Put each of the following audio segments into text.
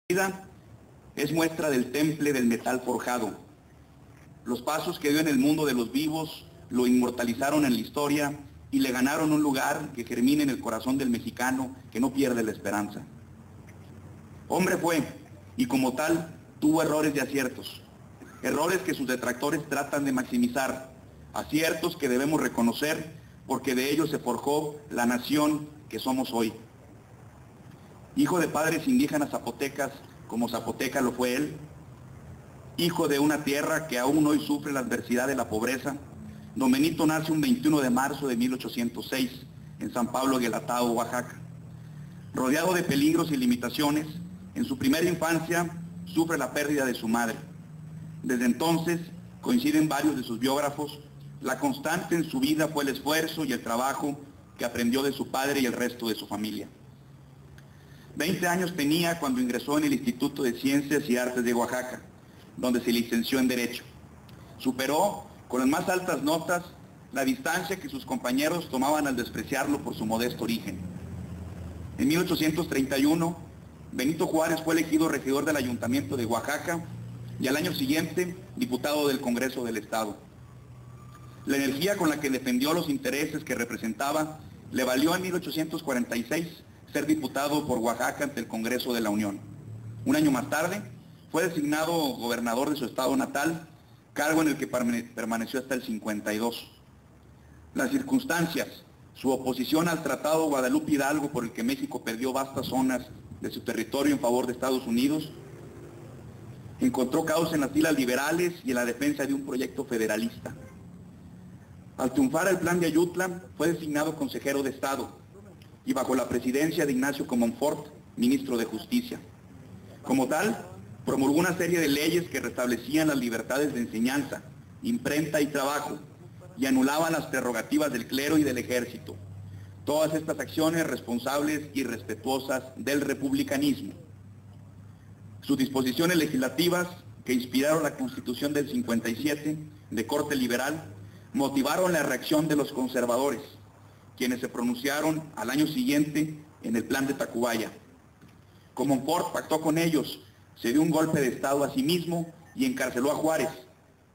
vida es muestra del temple del metal forjado. Los pasos que dio en el mundo de los vivos lo inmortalizaron en la historia y le ganaron un lugar que germina en el corazón del mexicano que no pierde la esperanza. Hombre fue, y como tal, tuvo errores y aciertos. Errores que sus detractores tratan de maximizar, aciertos que debemos reconocer porque de ellos se forjó la nación que somos hoy. Hijo de padres indígenas zapotecas, como zapoteca lo fue él, hijo de una tierra que aún hoy sufre la adversidad de la pobreza, don Benito nace un 21 de marzo de 1806 en San Pablo Guelatao, Oaxaca. Rodeado de peligros y limitaciones, en su primera infancia sufre la pérdida de su madre. Desde entonces, coinciden varios de sus biógrafos, la constante en su vida fue el esfuerzo y el trabajo que aprendió de su padre y el resto de su familia. 20 años tenía cuando ingresó en el Instituto de Ciencias y Artes de Oaxaca, donde se licenció en Derecho. Superó con las más altas notas la distancia que sus compañeros tomaban al despreciarlo por su modesto origen. En 1831, Benito Juárez fue elegido regidor del Ayuntamiento de Oaxaca y al año siguiente, diputado del Congreso del Estado. La energía con la que defendió los intereses que representaba le valió en 1846 ser diputado por Oaxaca ante el Congreso de la Unión. Un año más tarde, fue designado gobernador de su estado natal, cargo en el que permaneció hasta el 52. Las circunstancias, su oposición al Tratado Guadalupe Hidalgo por el que México perdió vastas zonas de su territorio en favor de Estados Unidos, encontró causa en las filas liberales y en la defensa de un proyecto federalista. Al triunfar el Plan de Ayutla, fue designado consejero de Estado y bajo la presidencia de Ignacio Comonfort, ministro de Justicia. Como tal, promulgó una serie de leyes que restablecían las libertades de enseñanza, imprenta y trabajo, y anulaban las prerrogativas del clero y del ejército. Todas estas acciones responsables y respetuosas del republicanismo. Sus disposiciones legislativas, que inspiraron la Constitución del 57, de corte liberal, motivaron la reacción de los conservadores, quienes se pronunciaron al año siguiente en el Plan de Tacubaya. Comonfort pactó con ellos, se dio un golpe de Estado a sí mismo y encarceló a Juárez,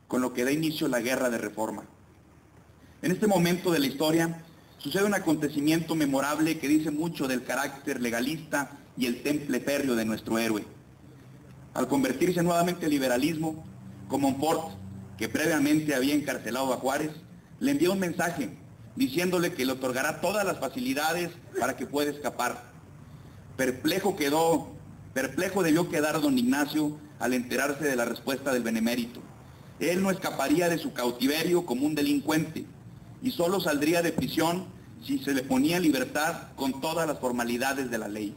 con lo que da inicio a la Guerra de Reforma. En este momento de la historia sucede un acontecimiento memorable que dice mucho del carácter legalista y el temple férreo de nuestro héroe. Al convertirse nuevamente al liberalismo, Comonfort, que previamente había encarcelado a Juárez, le envía un mensaje diciéndole que le otorgará todas las facilidades para que pueda escapar. Perplejo debió quedar don Ignacio al enterarse de la respuesta del benemérito. Él no escaparía de su cautiverio como un delincuente y solo saldría de prisión si se le ponía en libertad con todas las formalidades de la ley.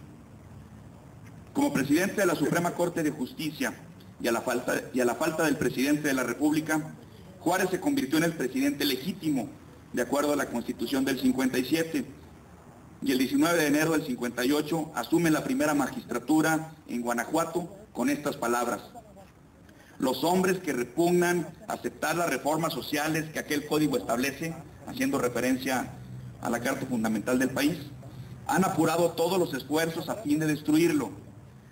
Como presidente de la Suprema Corte de Justicia y a la falta del presidente de la República, Juárez se convirtió en el presidente legítimo de acuerdo a la Constitución del 57, y el 19 de enero del 58 asume la primera magistratura en Guanajuato con estas palabras: los hombres que repugnan aceptar las reformas sociales que aquel código establece, haciendo referencia a la Carta Fundamental del país, han apurado todos los esfuerzos a fin de destruirlo,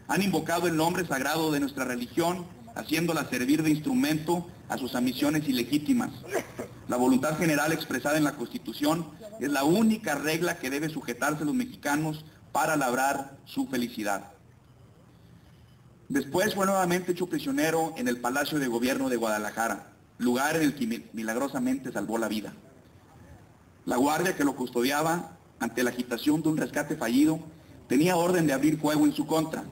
han invocado el nombre sagrado de nuestra religión, haciéndola servir de instrumento a sus ambiciones ilegítimas. La voluntad general expresada en la Constitución es la única regla que debe sujetarse los mexicanos para labrar su felicidad. Después fue nuevamente hecho prisionero en el Palacio de Gobierno de Guadalajara, lugar en el que milagrosamente salvó la vida. La guardia que lo custodiaba, ante la agitación de un rescate fallido, tenía orden de abrir fuego en su contra.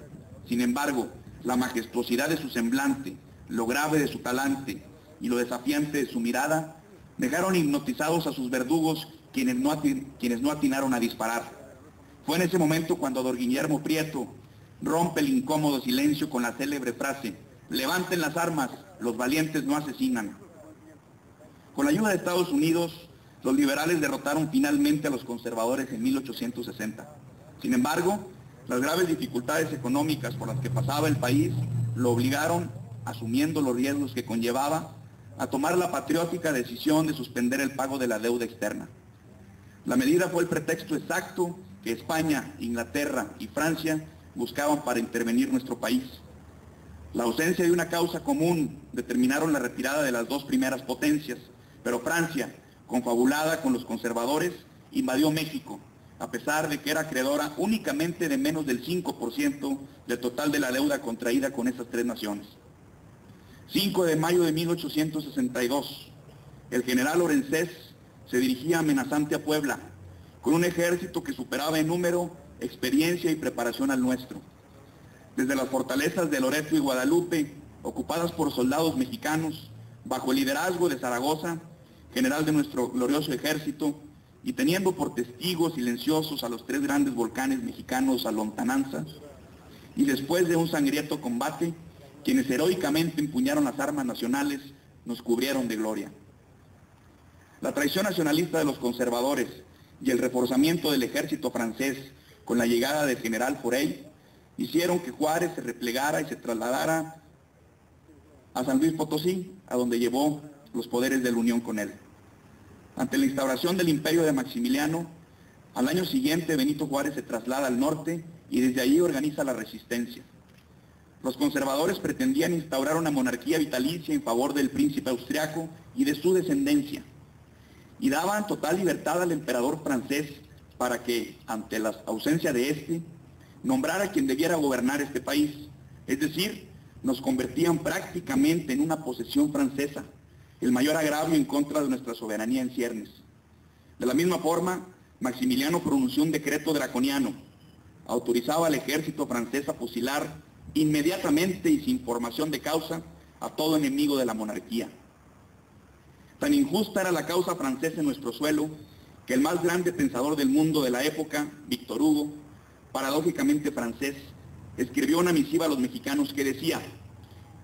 Sin embargo, la majestuosidad de su semblante, lo grave de su talante y lo desafiante de su mirada dejaron hipnotizados a sus verdugos quienes no atinaron a disparar. Fue en ese momento cuando don Guillermo Prieto rompe el incómodo silencio con la célebre frase: levanten las armas, los valientes no asesinan. Con la ayuda de Estados Unidos, los liberales derrotaron finalmente a los conservadores en 1860. Sin embargo, las graves dificultades económicas por las que pasaba el país lo obligaron, asumiendo los riesgos que conllevaba, a tomar la patriótica decisión de suspender el pago de la deuda externa. La medida fue el pretexto exacto que España, Inglaterra y Francia buscaban para intervenir nuestro país. La ausencia de una causa común determinaron la retirada de las dos primeras potencias, pero Francia, confabulada con los conservadores, invadió México, a pesar de que era acreedora únicamente de menos del 5% del total de la deuda contraída con esas tres naciones. 5 de mayo de 1862, el general Lorenzés se dirigía amenazante a Puebla, con un ejército que superaba en número, experiencia y preparación al nuestro. Desde las fortalezas de Loreto y Guadalupe, ocupadas por soldados mexicanos, bajo el liderazgo de Zaragoza, general de nuestro glorioso ejército, y teniendo por testigos silenciosos a los tres grandes volcanes mexicanos a lontananza, y después de un sangriento combate, quienes heroicamente empuñaron las armas nacionales, nos cubrieron de gloria. La traición nacionalista de los conservadores y el reforzamiento del ejército francés con la llegada del general Forey hicieron que Juárez se replegara y se trasladara a San Luis Potosí, a donde llevó los poderes de la Unión con él. Ante la instauración del imperio de Maximiliano, al año siguiente Benito Juárez se traslada al norte y desde allí organiza la resistencia. Los conservadores pretendían instaurar una monarquía vitalicia en favor del príncipe austriaco y de su descendencia, y daban total libertad al emperador francés para que, ante la ausencia de éste, nombrara quien debiera gobernar este país. Es decir, nos convertían prácticamente en una posesión francesa, el mayor agravio en contra de nuestra soberanía en ciernes. De la misma forma, Maximiliano pronunció un decreto draconiano. Autorizaba al ejército francés a fusilar inmediatamente y sin formación de causa a todo enemigo de la monarquía. Tan injusta era la causa francesa en nuestro suelo, que el más grande pensador del mundo de la época, Víctor Hugo, paradójicamente francés, escribió una misiva a los mexicanos que decía: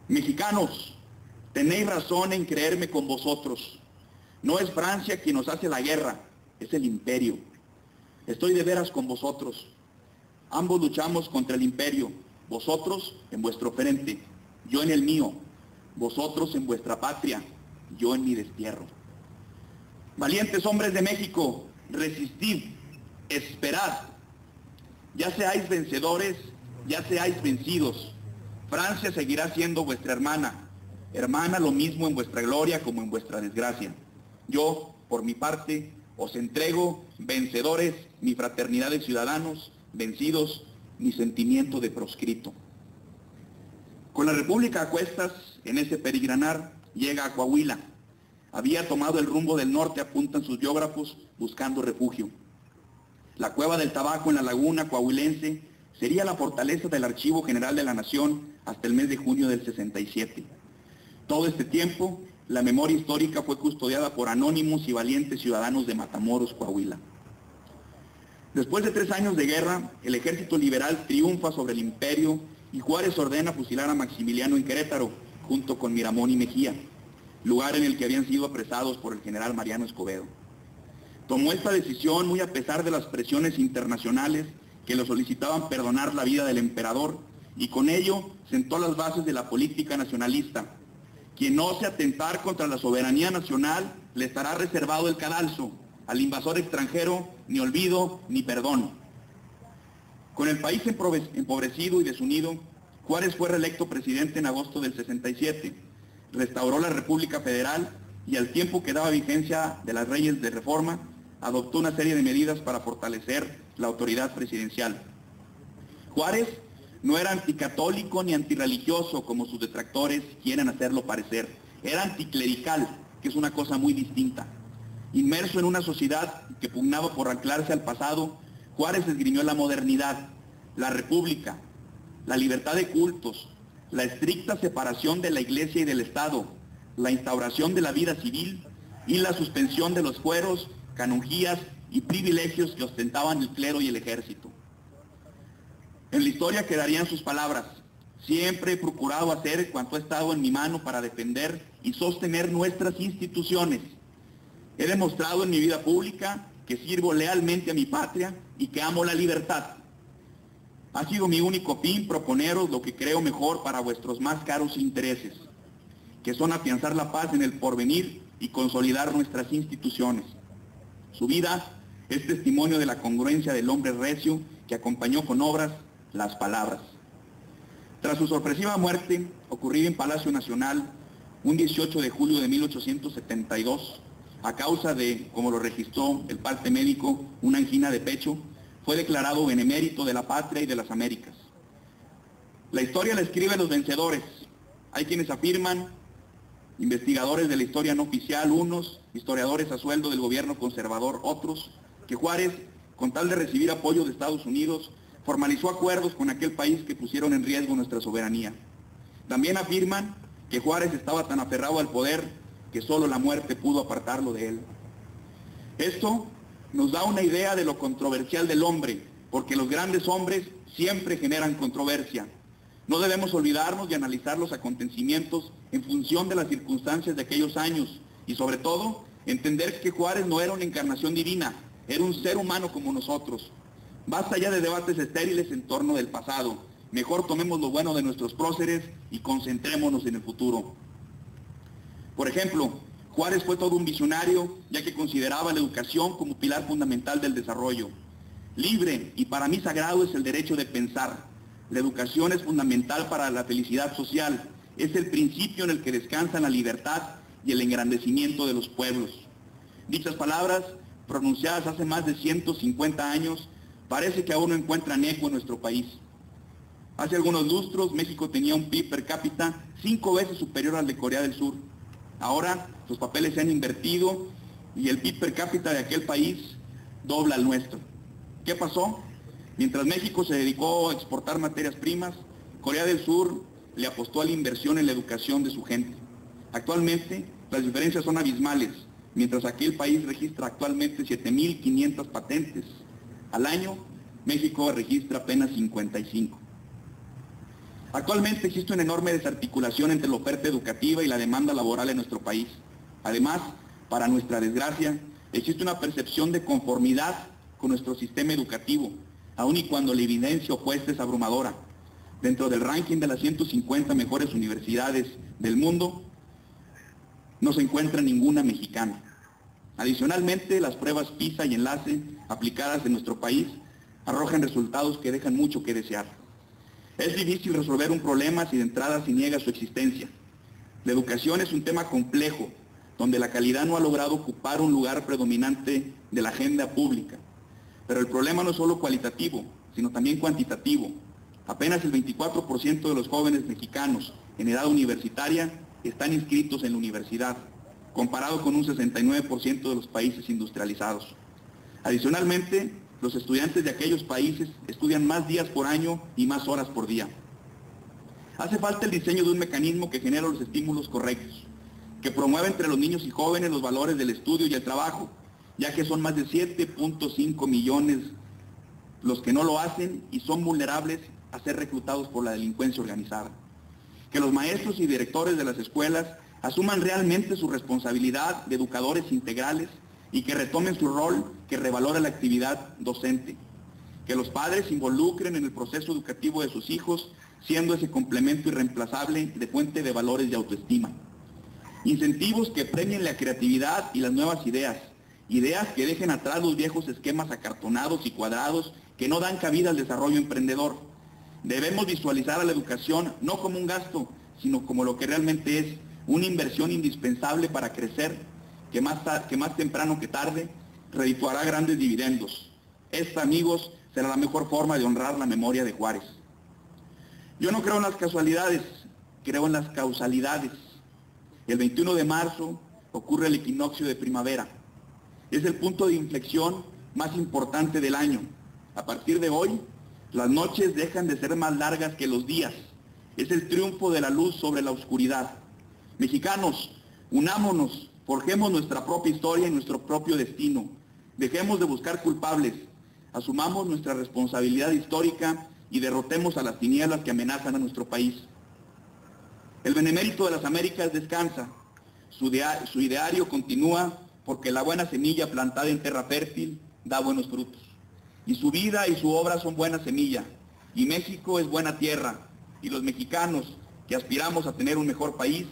mexicanos, tenéis razón en creerme con vosotros. No es Francia quien nos hace la guerra, es el imperio. Estoy de veras con vosotros. Ambos luchamos contra el imperio, vosotros en vuestro frente, yo en el mío, vosotros en vuestra patria, yo en mi destierro. Valientes hombres de México, resistid, esperad. Ya seáis vencedores, ya seáis vencidos. Francia seguirá siendo vuestra hermana, hermana lo mismo en vuestra gloria como en vuestra desgracia. Yo, por mi parte, os entrego, vencedores, mi fraternidad de ciudadanos, vencidos, mi sentimiento de proscrito. Con la República a cuestas, en ese peregrinar, llega a Coahuila. Había tomado el rumbo del norte, apuntan sus biógrafos, buscando refugio. La Cueva del Tabaco en la laguna coahuilense sería la fortaleza del Archivo General de la Nación hasta el mes de junio del 67. Todo este tiempo, la memoria histórica fue custodiada por anónimos y valientes ciudadanos de Matamoros, Coahuila. Después de 3 años de guerra, el ejército liberal triunfa sobre el imperio y Juárez ordena fusilar a Maximiliano en Querétaro, junto con Miramón y Mejía, lugar en el que habían sido apresados por el general Mariano Escobedo. Tomó esta decisión muy a pesar de las presiones internacionales que lo solicitaban perdonar la vida del emperador, y con ello sentó las bases de la política nacionalista. Quien ose atentar contra la soberanía nacional le estará reservado el cadalso, al invasor extranjero ni olvido ni perdón. Con el país empobrecido y desunido, Juárez fue reelecto presidente en agosto del 67, restauró la República Federal y al tiempo que daba vigencia de las leyes de reforma, adoptó una serie de medidas para fortalecer la autoridad presidencial. Juárez no era anticatólico ni antirreligioso como sus detractores quieren hacerlo parecer. Era anticlerical, que es una cosa muy distinta. Inmerso en una sociedad que pugnaba por anclarse al pasado, Juárez esgrimió la modernidad, la república, la libertad de cultos, la estricta separación de la Iglesia y del Estado, la instauración de la vida civil y la suspensión de los fueros, canonjías y privilegios que ostentaban el clero y el ejército. En la historia quedarían sus palabras: siempre he procurado hacer cuanto ha estado en mi mano para defender y sostener nuestras instituciones. He demostrado en mi vida pública que sirvo lealmente a mi patria y que amo la libertad. Ha sido mi único fin proponeros lo que creo mejor para vuestros más caros intereses, que son afianzar la paz en el porvenir y consolidar nuestras instituciones. Su vida es testimonio de la congruencia del hombre recio que acompañó con obras las palabras. Tras su sorpresiva muerte, ocurrida en Palacio Nacional, un 18 de julio de 1872, a causa de, como lo registró el parte médico, una angina de pecho, fue declarado benemérito de la patria y de las Américas. La historia la escriben los vencedores. Hay quienes afirman, investigadores de la historia no oficial, unos, historiadores a sueldo del gobierno conservador, otros, que Juárez, con tal de recibir apoyo de Estados Unidos, formalizó acuerdos con aquel país que pusieron en riesgo nuestra soberanía. También afirman que Juárez estaba tan aferrado al poder que solo la muerte pudo apartarlo de él. Esto nos da una idea de lo controversial del hombre, porque los grandes hombres siempre generan controversia. No debemos olvidarnos de analizar los acontecimientos en función de las circunstancias de aquellos años y sobre todo entender que Juárez no era una encarnación divina, era un ser humano como nosotros. Basta ya de debates estériles en torno del pasado. Mejor tomemos lo bueno de nuestros próceres y concentrémonos en el futuro. Por ejemplo, Juárez fue todo un visionario, ya que consideraba la educación como pilar fundamental del desarrollo. Libre y para mí sagrado es el derecho de pensar. La educación es fundamental para la felicidad social. Es el principio en el que descansan la libertad y el engrandecimiento de los pueblos. Dichas palabras, pronunciadas hace más de 150 años, parece que aún no encuentran eco en nuestro país. Hace algunos lustros, México tenía un PIB per cápita 5 veces superior al de Corea del Sur. Ahora los papeles se han invertido y el PIB per cápita de aquel país dobla al nuestro. ¿Qué pasó? Mientras México se dedicó a exportar materias primas, Corea del Sur le apostó a la inversión en la educación de su gente. Actualmente las diferencias son abismales, mientras aquel país registra actualmente 7.500 patentes. Al año, México registra apenas 55. Actualmente existe una enorme desarticulación entre la oferta educativa y la demanda laboral en nuestro país. Además, para nuestra desgracia, existe una percepción de conformidad con nuestro sistema educativo, aun y cuando la evidencia opuesta es abrumadora. Dentro del ranking de las 150 mejores universidades del mundo, no se encuentra ninguna mexicana. Adicionalmente, las pruebas PISA y Enlace aplicadas en nuestro país arrojan resultados que dejan mucho que desear. Es difícil resolver un problema si de entrada se niega su existencia. La educación es un tema complejo, donde la calidad no ha logrado ocupar un lugar predominante de la agenda pública. Pero el problema no es solo cualitativo, sino también cuantitativo. Apenas el 24% de los jóvenes mexicanos en edad universitaria están inscritos en la universidad, comparado con un 69% de los países industrializados. Adicionalmente, los estudiantes de aquellos países estudian más días por año y más horas por día. Hace falta el diseño de un mecanismo que genere los estímulos correctos, que promueva entre los niños y jóvenes los valores del estudio y el trabajo, ya que son más de 7.5 millones los que no lo hacen y son vulnerables a ser reclutados por la delincuencia organizada. Que los maestros y directores de las escuelas asuman realmente su responsabilidad de educadores integrales y que retomen su rol que revalora la actividad docente. Que los padres se involucren en el proceso educativo de sus hijos, siendo ese complemento irreemplazable de fuente de valores y autoestima. Incentivos que premien la creatividad y las nuevas ideas. Ideas que dejen atrás los viejos esquemas acartonados y cuadrados que no dan cabida al desarrollo emprendedor. Debemos visualizar a la educación no como un gasto, sino como lo que realmente es, una inversión indispensable para crecer, que más temprano que tarde redituará grandes dividendos. Esta, amigos, será la mejor forma de honrar la memoria de Juárez. Yo no creo en las casualidades, creo en las causalidades. El 21 de marzo ocurre el equinoccio de primavera. Es el punto de inflexión más importante del año. A partir de hoy, las noches dejan de ser más largas que los días. Es el triunfo de la luz sobre la oscuridad. Mexicanos, unámonos, forjemos nuestra propia historia y nuestro propio destino. Dejemos de buscar culpables, asumamos nuestra responsabilidad histórica y derrotemos a las tinieblas que amenazan a nuestro país. El benemérito de las Américas descansa, su ideario continúa porque la buena semilla plantada en tierra fértil da buenos frutos. Y su vida y su obra son buena semilla, y México es buena tierra, y los mexicanos que aspiramos a tener un mejor país,